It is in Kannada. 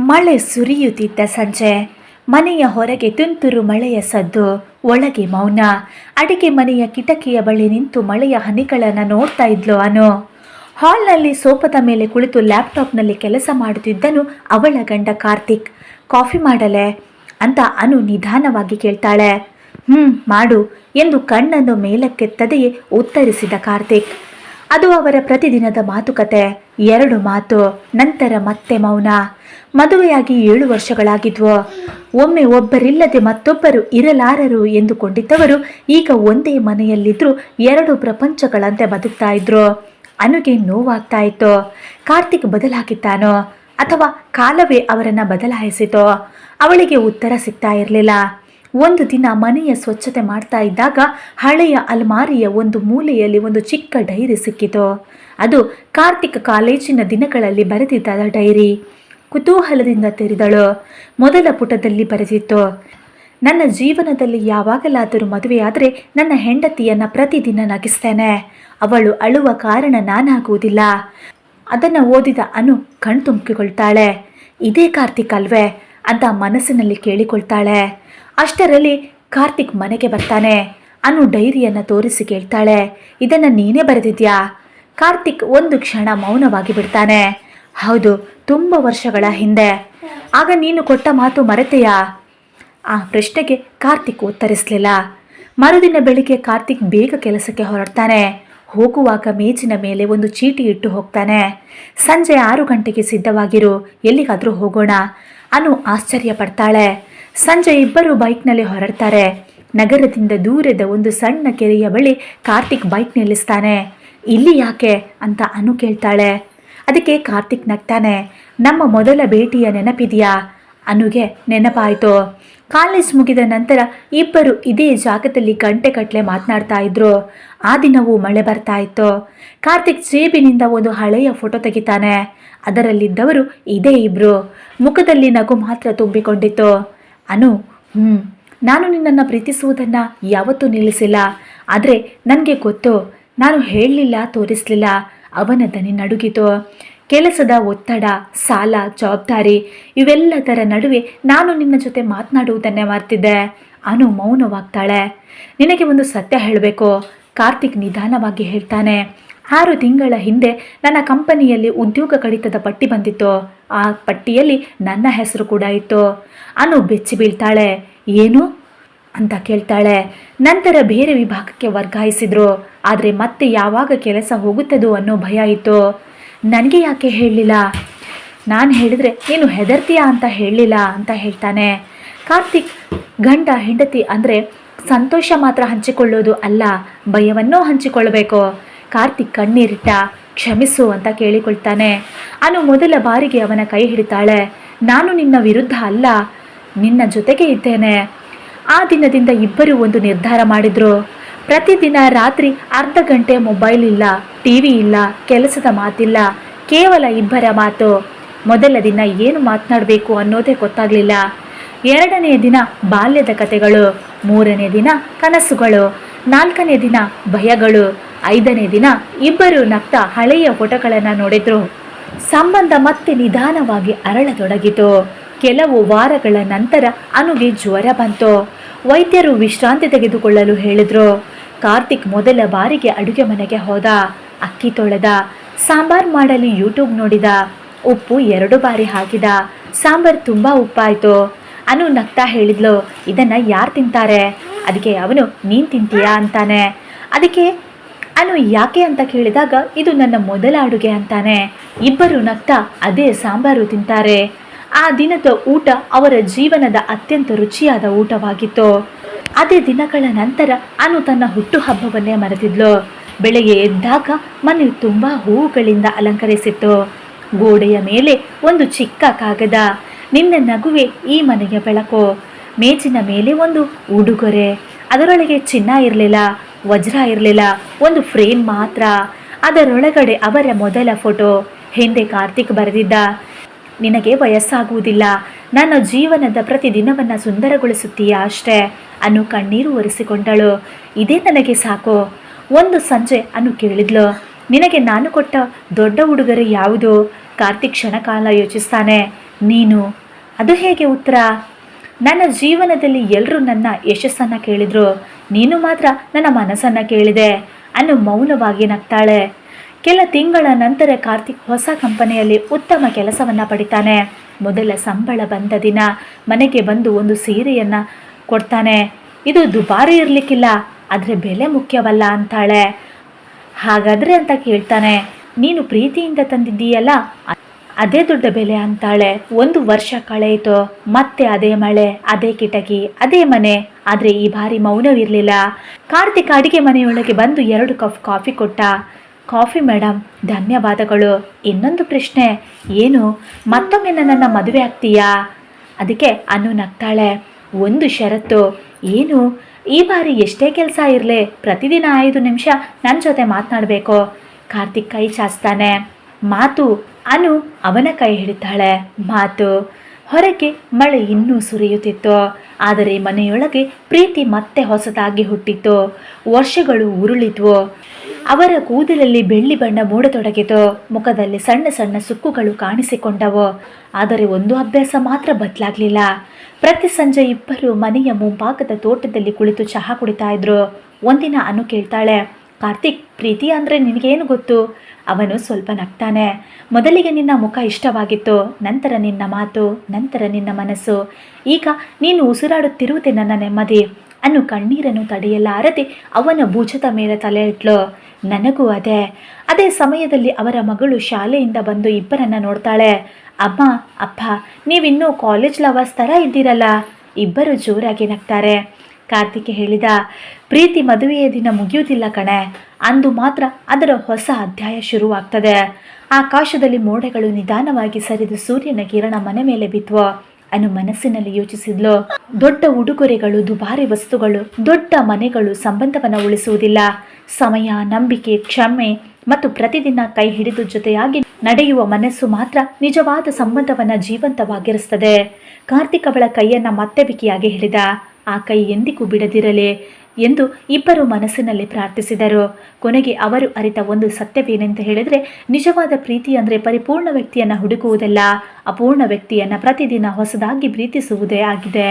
ಮಳೆ ಸುರಿಯುತ್ತಿದ್ದ ಸಂಜೆ. ಮನೆಯ ಹೊರಗೆ ತುಂತುರು ಮಳೆಯ ಸದ್ದು, ಒಳಗೆ ಮೌನ. ಅಡಿಗೆ ಮನೆಯ ಕಿಟಕಿಯ ಬಳಿ ನಿಂತು ಮಳೆಯ ಹನಿಗಳನ್ನು ನೋಡ್ತಾ ಇದ್ಲು ಅನು. ಹಾಲ್ನಲ್ಲಿ ಸೋಫಾದ ಮೇಲೆ ಕುಳಿತು ಲ್ಯಾಪ್ಟಾಪ್ನಲ್ಲಿ ಕೆಲಸ ಮಾಡುತ್ತಿದ್ದನು ಅವಳ ಗಂಡ ಕಾರ್ತಿಕ್. ಕಾಫಿ ಮಾಡಲೆ ಅಂತ ಅನು ನಿಧಾನವಾಗಿ ಕೇಳ್ತಾಳೆ. ಮಾಡು ಎಂದು ಕಣ್ಣನ್ನು ಮೇಲಕ್ಕೆತ್ತದೆಯೇ ಉತ್ತರಿಸಿದ ಕಾರ್ತಿಕ್. ಅದು ಅವರ ಪ್ರತಿದಿನದ ಮಾತುಕತೆ. 2 ಮಾತು, ನಂತರ ಮತ್ತೆ ಮೌನ. ಮದುವೆಯಾಗಿ 7 ವರ್ಷಗಳಾಗಿದ್ವು. ಒಮ್ಮೆ ಒಬ್ಬರಿಲ್ಲದೆ ಮತ್ತೊಬ್ಬರು ಇರಲಾರರು ಎಂದುಕೊಂಡಿದ್ದವರು ಈಗ ಒಂದೇ ಮನೆಯಲ್ಲಿದ್ದರೂ 2 ಪ್ರಪಂಚಗಳಂತೆ ಬದುಕ್ತಾ ಇದ್ರು. ಅನುಗೆ ನೋವಾಗ್ತಾ ಇತ್ತು. ಕಾರ್ತಿಕ್ ಬದಲಾಗಿದ್ದಾನೋ ಅಥವಾ ಕಾಲವೇ ಅವರನ್ನು ಬದಲಾಯಿಸಿತೋ? ಅವಳಿಗೆ ಉತ್ತರ ಸಿಗ್ತಾ ಇರಲಿಲ್ಲ. ಒಂದು ದಿನ ಮನೆಯ ಸ್ವಚ್ಛತೆ ಮಾಡ್ತಾ ಇದ್ದಾಗ ಹಳೆಯ ಅಲ್ಮಾರಿಯ ಒಂದು ಮೂಲೆಯಲ್ಲಿ ಒಂದು ಚಿಕ್ಕ ಡೈರಿ ಸಿಕ್ಕಿತು. ಅದು ಕಾರ್ತಿಕ್ ಕಾಲೇಜಿನ ದಿನಗಳಲ್ಲಿ ಬರೆದಿದ್ದ ಡೈರಿ. ಕುತೂಹಲದಿಂದ ತೆರೆದಳು. ಮೊದಲ ಪುಟದಲ್ಲಿ ಬರೆದಿತ್ತು, ನನ್ನ ಜೀವನದಲ್ಲಿ ಯಾವಾಗಲಾದರೂ ಮದುವೆಯಾದರೆ ನನ್ನ ಹೆಂಡತಿಯನ್ನು ಪ್ರತಿದಿನ ನಗಿಸ್ತೇನೆ. ಅವಳು ಅಳುವ ಕಾರಣ ನಾನಾಗುವುದಿಲ್ಲ. ಅದನ್ನು ಓದಿದ ಅನು ಕಣ್ತುಂಬಿಕೊಳ್ತಾಳೆ. ಇದೇ ಕಾರ್ತಿಕ್ ಅಲ್ವೇ ಅಂತ ಮನಸ್ಸಿನಲ್ಲಿ ಕೇಳಿಕೊಳ್ತಾಳೆ. ಅಷ್ಟರಲ್ಲಿ ಕಾರ್ತಿಕ್ ಮನೆಗೆ ಬರ್ತಾನೆ. ಅನು ಡೈರಿಯನ್ನು ತೋರಿಸಿ ಕೇಳ್ತಾಳೆ, ಇದನ್ನು ನೀನೇ ಬರೆದಿದ್ಯಾ? ಕಾರ್ತಿಕ್ ಒಂದು ಕ್ಷಣ ಮೌನವಾಗಿ ಬಿಡ್ತಾನೆ. ಹೌದು, ತುಂಬ ವರ್ಷಗಳ ಹಿಂದೆ. ಆಗ ನೀನು ಕೊಟ್ಟ ಮಾತು ಮರೆತೆಯಾ? ಆ ಪ್ರಶ್ನೆಗೆ ಕಾರ್ತಿಕ್ ಉತ್ತರಿಸಲಿಲ್ಲ. ಮರುದಿನ ಬೆಳಿಗ್ಗೆ ಕಾರ್ತಿಕ್ ಬೇಗ ಕೆಲಸಕ್ಕೆ ಹೊರಡ್ತಾನೆ. ಹೋಗುವಾಗ ಮೇಜಿನ ಮೇಲೆ ಒಂದು ಚೀಟಿ ಇಟ್ಟು ಹೋಗ್ತಾನೆ. ಸಂಜೆ 6 ಗಂಟೆಗೆ ಸಿದ್ಧವಾಗಿರು, ಎಲ್ಲಿಗಾದರೂ ಹೋಗೋಣ. ಅನು ಆಶ್ಚರ್ಯ ಪಡ್ತಾಳೆ. ಸಂಜೆ ಇಬ್ಬರು ಬೈಕ್ನಲ್ಲಿ ಹೊರಡ್ತಾರೆ. ನಗರದಿಂದ ದೂರದ ಒಂದು ಸಣ್ಣ ಕೆರೆಯ ಬಳಿ ಕಾರ್ತಿಕ್ ಬೈಕ್ ನಿಲ್ಲಿಸ್ತಾನೆ. ಇಲ್ಲಿ ಯಾಕೆ ಅಂತ ಅನು ಕೇಳ್ತಾಳೆ. ಅದಕ್ಕೆ ಕಾರ್ತಿಕ್ ನಗ್ತಾನೆ. ನಮ್ಮ ಮೊದಲ ಭೇಟಿಯ ನೆನಪಿದೆಯಾ? ಅನುಗೆ ನೆನಪಾಯಿತು. ಕಾಲೇಜ್ ಮುಗಿದ ನಂತರ ಇಬ್ಬರು ಇದೇ ಜಾಗದಲ್ಲಿ ಗಂಟೆಗಟ್ಟಲೆ ಮಾತನಾಡ್ತಾ ಇದ್ರು. ಆ ದಿನವೂ ಮಳೆ ಬರ್ತಾ ಇತ್ತು. ಕಾರ್ತಿಕ್ ಜೇಬಿನಿಂದ ಒಂದು ಹಳೆಯ ಫೋಟೋ ತೆಗಿತಾನೆ. ಅದರಲ್ಲಿದ್ದವರು ಇದೇ ಇಬ್ರು. ಮುಖದಲ್ಲಿ ನಗು ಮಾತ್ರ ತುಂಬಿಕೊಂಡಿತ್ತು. ಅನು, ನಾನು ನಿನ್ನನ್ನು ಪ್ರೀತಿಸುವುದನ್ನು ಯಾವತ್ತೂ ನಿಲ್ಲಿಸಿಲ್ಲ. ಆದರೆ ನನಗೆ ಗೊತ್ತು, ನಾನು ಹೇಳಲಿಲ್ಲ, ತೋರಿಸಲಿಲ್ಲ. ಅವನ ದನಿ ನಡುಗಿತು. ಕೆಲಸದ ಒತ್ತಡ, ಸಾಲ, ಜವಾಬ್ದಾರಿ ಇವೆಲ್ಲದರ ನಡುವೆ ನಾನು ನಿನ್ನ ಜೊತೆ ಮಾತನಾಡುವುದನ್ನೇ ಮರ್ತಿದ್ದೆ. ಅನು ಮೌನವಾಗ್ತಾಳೆ. ನಿನಗೆ ಒಂದು ಸತ್ಯ ಹೇಳಬೇಕು, ಕಾರ್ತಿಕ್ ನಿಧಾನವಾಗಿ ಹೇಳ್ತಾನೆ. 6 ತಿಂಗಳ ಹಿಂದೆ ನನ್ನ ಕಂಪನಿಯಲ್ಲಿ ಉದ್ಯೋಗ ಕಡಿತದ ಪಟ್ಟಿ ಬಂದಿತ್ತು. ಆ ಪಟ್ಟಿಯಲ್ಲಿ ನನ್ನ ಹೆಸರು ಕೂಡ ಇತ್ತು. ಅನು ಬೆಚ್ಚಿ ಬೀಳ್ತಾಳೆ. ಏನು ಅಂತ ಕೇಳ್ತಾಳೆ. ನಂತರ ಬೇರೆ ವಿಭಾಗಕ್ಕೆ ವರ್ಗಾಯಿಸಿದ್ರು. ಆದರೆ ಮತ್ತೆ ಯಾವಾಗ ಕೆಲಸ ಹೋಗುತ್ತದೋ ಅನ್ನೋ ಭಯ ಇತ್ತು. ನನಗೆ ಯಾಕೆ ಹೇಳಲಿಲ್ಲ? ನಾನು ಹೇಳಿದರೆ ನೀನು ಹೆದರ್ತೀಯಾ ಅಂತ ಹೇಳಲಿಲ್ಲ ಅಂತ ಹೇಳ್ತಾನೆ. ಕಾರ್ತಿಕ್ ಗಂಡ ಹೆಂಡತಿ ಅಂದರೆ ಸಂತೋಷ ಮಾತ್ರ ಹಂಚಿಕೊಳ್ಳೋದು ಅಲ್ಲ, ಭಯವನ್ನೂ ಹಂಚಿಕೊಳ್ಳಬೇಕು. ಕಾರ್ತಿಕ್ ಕಣ್ಣೀರಿಟ್ಟ. ಕ್ಷಮಿಸು ಅಂತ ಕೇಳಿಕೊಳ್ತಾನೆ. ಅನು ಮೊದಲ ಬಾರಿಗೆ ಅವನ ಕೈ ಹಿಡಿತಾಳೆ. ನಾನು ನಿನ್ನ ವಿರುದ್ಧ ಅಲ್ಲ, ನಿನ್ನ ಜೊತೆಗೆ ಇದ್ದೇನೆ. ಆ ದಿನದಿಂದ ಇಬ್ಬರು ಒಂದು ನಿರ್ಧಾರ ಮಾಡಿದ್ರು. ಪ್ರತಿದಿನ ರಾತ್ರಿ ಅರ್ಧ ಗಂಟೆ ಮೊಬೈಲ್ ಇಲ್ಲ, ಟಿವಿ ಇಲ್ಲ, ಕೆಲಸದ ಮಾತಿಲ್ಲ, ಕೇವಲ ಇಬ್ಬರ ಮಾತು. ಮೊದಲ ದಿನ ಏನು ಮಾತನಾಡಬೇಕು ಅನ್ನೋದೇ ಗೊತ್ತಾಗಲಿಲ್ಲ. 2ನೇ ದಿನ ಬಾಲ್ಯದ ಕಥೆಗಳು, 3ನೇ ದಿನ ಕನಸುಗಳು, 4ನೇ ದಿನ ಭಯಗಳು, 5ನೇ ದಿನ ಇಬ್ಬರು ನಗ್ತಾ ಹಳೆಯ ಫೋಟೋಗಳನ್ನು ನೋಡಿದ್ರು. ಸಂಬಂಧ ಮತ್ತೆ ನಿಧಾನವಾಗಿ ಅರಳತೊಡಗಿತು. ಕೆಲವು ವಾರಗಳ ನಂತರ ಅನುಗೆ ಜ್ವರ ಬಂತು. ವೈದ್ಯರು ವಿಶ್ರಾಂತಿ ತೆಗೆದುಕೊಳ್ಳಲು ಹೇಳಿದ್ರು. ಕಾರ್ತಿಕ್ ಮೊದಲ ಬಾರಿಗೆ ಅಡುಗೆ ಮನೆಗೆ ಹೋದ. ಅಕ್ಕಿ ತೊಳೆದ, ಸಾಂಬಾರ್ ಮಾಡಲು ಯೂಟ್ಯೂಬ್ ನೋಡಿದ. ಉಪ್ಪು 2 ಬಾರಿ ಹಾಕಿದ. ಸಾಂಬಾರ್ ತುಂಬ ಉಪ್ಪಾಯಿತು. ಅನು ನಗ್ತಾ ಹೇಳಿದ್ಲು, ಇದನ್ನು ಯಾರು ತಿಂತಾರೆ? ಅದಕ್ಕೆ ಅವನು, ನೀನು ತಿಂತೀಯಾ ಅಂತಾನೆ. ಅದಕ್ಕೆ ಅನು ಯಾಕೆ ಅಂತ ಕೇಳಿದಾಗ, ಇದು ನನ್ನ ಮೊದಲ ಅಡುಗೆ ಅಂತಾನೆ. ಇಬ್ಬರು ನಗ್ತಾ ಅದೇ ಸಾಂಬಾರು ತಿಂತಾರೆ. ಆ ದಿನದ ಊಟ ಅವರ ಜೀವನದ ಅತ್ಯಂತ ರುಚಿಯಾದ ಊಟವಾಗಿತ್ತು. ಅದೇ ದಿನಗಳ ನಂತರ ಅನು ತನ್ನ ಹುಟ್ಟುಹಬ್ಬವನ್ನೇ ಮರೆತಿದ್ಲು. ಬೆಳಗ್ಗೆ ಎದ್ದಾಗ ಮನೆ ತುಂಬ ಹೂವುಗಳಿಂದ ಅಲಂಕರಿಸಿತ್ತು. ಗೋಡೆಯ ಮೇಲೆ ಒಂದು ಚಿಕ್ಕ ಕಾಗದ, ನಿನ್ನ ನಗುವೆ ಈ ಮನೆಯ ಬೆಳಕು. ಮೇಜಿನ ಮೇಲೆ ಒಂದು ಉಡುಗೊರೆ. ಅದರೊಳಗೆ ಚಿನ್ನ ಇರಲಿಲ್ಲ, ವಜ್ರ ಇರಲಿಲ್ಲ, ಒಂದು ಫ್ರೇಮ್ ಮಾತ್ರ. ಅದರೊಳಗಡೆ ಅವರ ಮೊದಲ ಫೋಟೋ. ಹಿಂದೆ ಕಾರ್ತಿಕ್ ಬರೆದಿದ್ದ, ನಿನಗೆ ವಯಸ್ಸಾಗುವುದಿಲ್ಲ, ನನ್ನ ಜೀವನದ ಪ್ರತಿದಿನವನ್ನು ಸುಂದರಗೊಳಿಸುತ್ತೀಯಾ ಅಷ್ಟೇ. ಅನು ಕಣ್ಣೀರು ಒರೆಸಿಕೊಂಡಳು. ಇದೇ ನನಗೆ ಸಾಕು. ಒಂದು ಸಂಜೆ ಅನು ಕೇಳಿದ್ಲು, ನಿನಗೆ ನಾನು ಕೊಟ್ಟ ದೊಡ್ಡ ಉಡುಗೊರೆ ಯಾವುದು? ಕಾರ್ತಿಕ್ ಕ್ಷಣಕಾಲ ಯೋಚಿಸ್ತಾನೆ. ನೀನು ಅದು ಹೇಗೆ ಉತ್ತರ? ನನ್ನ ಜೀವನದಲ್ಲಿ ಎಲ್ಲರೂ ನನ್ನ ಯಶಸ್ಸನ್ನು ಕೇಳಿದ್ರು, ನೀನು ಮಾತ್ರ ನನ್ನ ಮನಸ್ಸನ್ನು ಕೇಳಿದೆ ಅನ್ನು ಮೌನವಾಗಿ ನಗ್ತಾಳೆ. ಕೆಲ ತಿಂಗಳ ನಂತರ ಕಾರ್ತಿಕ್ ಹೊಸ ಕಂಪನಿಯಲ್ಲಿ ಉತ್ತಮ ಕೆಲಸವನ್ನು ಪಡಿತಾನೆ. ಮೊದಲ ಸಂಬಳ ಬಂದ ದಿನ ಮನೆಗೆ ಬಂದು ಒಂದು ಸೀರೆಯನ್ನು ಕೊಡ್ತಾನೆ. ಇದು ದುಬಾರಿ ಇರಲಿಕ್ಕಿಲ್ಲ, ಆದರೆ ಬೆಲೆ ಮುಖ್ಯವಲ್ಲ ಅಂತಾಳೆ. ಹಾಗಾದರೆ ಅಂತ ಕೇಳ್ತಾನೆ, ನೀನು ಪ್ರೀತಿಯಿಂದ ತಂದಿದ್ದೀಯಲ್ಲ ಅದೇ ದೊಡ್ಡ ಬೆಲೆ ಅಂತಾಳೆ. 1 ವರ್ಷ ಕಳೆಯಿತು, ಮತ್ತೆ ಅದೇ ಮಳೆ, ಅದೇ ಕಿಟಕಿ, ಅದೇ ಮನೆ. ಆದರೆ ಈ ಬಾರಿ ಮೌನವಿರಲಿಲ್ಲ. ಕಾರ್ತಿಕ್ ಅಡಿಗೆ ಮನೆಯೊಳಗೆ ಬಂದು 2 ಕಪ್ ಕಾಫಿ ಕೊಟ್ಟ. ಕಾಫಿ ಮೇಡಮ್, ಧನ್ಯವಾದಗಳು. ಇನ್ನೊಂದು ಪ್ರಶ್ನೆ, ಏನು ಮತ್ತೊಮ್ಮೆ ನನ್ನನ್ನು ಮದುವೆ ಆಗ್ತೀಯಾ? ಅದಕ್ಕೆ ಅನು ನಗ್ತಾಳೆ. ಒಂದು ಷರತ್ತು. ಏನು? ಈ ಬಾರಿ ಎಷ್ಟೇ ಕೆಲಸ ಇರಲಿ ಪ್ರತಿದಿನ 5 ನಿಮಿಷ ನನ್ನ ಜೊತೆ ಮಾತನಾಡಬೇಕು. ಕಾರ್ತಿಕ್ ಕೈ ಚಾಚ್ತಾನೆ. ಮಾತು. ಅನು ಅವನ ಕೈ ಹಿಡಿತಾಳೆ. ಮಾತು. ಹೊರಗೆ ಮಳೆ ಇನ್ನೂ ಸುರಿಯುತ್ತಿತ್ತು, ಆದರೆ ಮನೆಯೊಳಗೆ ಪ್ರೀತಿ ಮತ್ತೆ ಹೊಸದಾಗಿ ಹುಟ್ಟಿತ್ತು. ವರ್ಷಗಳು ಉರುಳಿದ್ವು. ಅವರ ಕೂದಲಲ್ಲಿ ಬೆಳ್ಳಿ ಬಣ್ಣ ಮೂಡತೊಡಗಿತು. ಮುಖದಲ್ಲಿ ಸಣ್ಣ ಸಣ್ಣ ಸುಕ್ಕುಗಳು ಕಾಣಿಸಿಕೊಂಡವು. ಆದರೆ ಒಂದು ಅಭ್ಯಾಸ ಮಾತ್ರ ಬದಲಾಗಲಿಲ್ಲ. ಪ್ರತಿ ಸಂಜೆ ಇಬ್ಬರು ಮನೆಯ ಮುಂಭಾಗದ ತೋಟದಲ್ಲಿ ಕುಳಿತು ಚಹಾ ಕುಡಿತಾ ಇದ್ರು. ಒಂದಿನ ಅನು ಕೇಳ್ತಾಳೆ, ಕಾರ್ತಿಕ್, ಪ್ರೀತಿ ಅಂದರೆ ನಿನಗೇನು ಗೊತ್ತು? ಅವನು ಸ್ವಲ್ಪ ನಗ್ತಾನೆ. ಮೊದಲಿಗೆ ನಿನ್ನ ಮುಖ ಇಷ್ಟವಾಗಿತ್ತು, ನಂತರ ನಿನ್ನ ಮಾತು, ನಂತರ ನಿನ್ನ ಮನಸ್ಸು. ಈಗ ನೀನು ಉಸಿರಾಡುತ್ತಿರುವುದೇ ನನ್ನ ನೆಮ್ಮದಿ. ಅನ್ನು ಕಣ್ಣೀರನ್ನು ತಡೆಯಲಾರದೆ ಅವನ ಭುಜದ ಮೇಲೆ ತಲೆ ಇಟ್ಲು. ನನಗೂ ಅದೇ ಸಮಯದಲ್ಲಿ ಅವರ ಮಗಳು ಶಾಲೆಯಿಂದ ಬಂದು ಇಬ್ಬರನ್ನ ನೋಡ್ತಾಳೆ. ಅಮ್ಮ, ಅಪ್ಪ, ನೀವಿನ್ನೂ ಕಾಲೇಜ್ ಲವರ್ಸ್ ಥರ ಇದ್ದೀರಲ್ಲ. ಇಬ್ಬರು ಜೋರಾಗಿ ನಗ್ತಾರೆ. ಕಾರ್ತಿಕ್ ಹೇಳಿದ, ಪ್ರೀತಿ ಮದುವೆಯ ದಿನ ಮುಗಿಯುವುದಿಲ್ಲ ಕಣೆ, ಅಂದು ಮಾತ್ರ ಅದರ ಹೊಸ ಅಧ್ಯಾಯ ಶುರುವಾಗ್ತದೆ. ಆಕಾಶದಲ್ಲಿ ಮೋಡಗಳು ನಿಧಾನವಾಗಿ ಸರಿದು ಸೂರ್ಯನ ಕಿರಣ ಮನೆ ಮೇಲೆ ಬಿದ್ವು. ಅನು ಮನಸ್ಸಿನಲ್ಲಿ ಯೋಚಿಸಿದ್ಲು, ದೊಡ್ಡ ಉಡುಗೊರೆಗಳು, ದುಬಾರಿ ವಸ್ತುಗಳು, ದೊಡ್ಡ ಮನೆಗಳು ಸಂಬಂಧವನ್ನು ಉಳಿಸುವುದಿಲ್ಲ. ಸಮಯ, ನಂಬಿಕೆ, ಕ್ಷಮೆ ಮತ್ತು ಪ್ರತಿದಿನ ಕೈ ಹಿಡಿದು ಜೊತೆಯಾಗಿ ನಡೆಯುವ ಮನಸ್ಸು ಮಾತ್ರ ನಿಜವಾದ ಸಂಬಂಧವನ್ನು ಜೀವಂತವಾಗಿರಿಸ್ತದೆ. ಕಾರ್ತಿಕ್ ಅವಳ ಕೈಯನ್ನು ಮತ್ತೆ ಬಿಗಿಯಾಗಿ ಹಿಡಿದ. ಆ ಕೈ ಎಂದಿಗೂ ಬಿಡದಿರಲಿ ಎಂದು ಇಬ್ಬರು ಮನಸ್ಸಿನಲ್ಲಿ ಪ್ರಾರ್ಥಿಸಿದರು. ಕೊನೆಗೆ ಅವರು ಅರಿತ ಒಂದು ಸತ್ಯವೇನೆಂದು ಹೇಳಿದರೆ, ನಿಜವಾದ ಪ್ರೀತಿ ಅಂದರೆ ಪರಿಪೂರ್ಣ ವ್ಯಕ್ತಿಯನ್ನು ಹುಡುಕುವುದಲ್ಲ, ಅಪೂರ್ಣ ವ್ಯಕ್ತಿಯನ್ನು ಪ್ರತಿದಿನ ಹೊಸದಾಗಿ ಪ್ರೀತಿಸುವುದೇ ಆಗಿದೆ.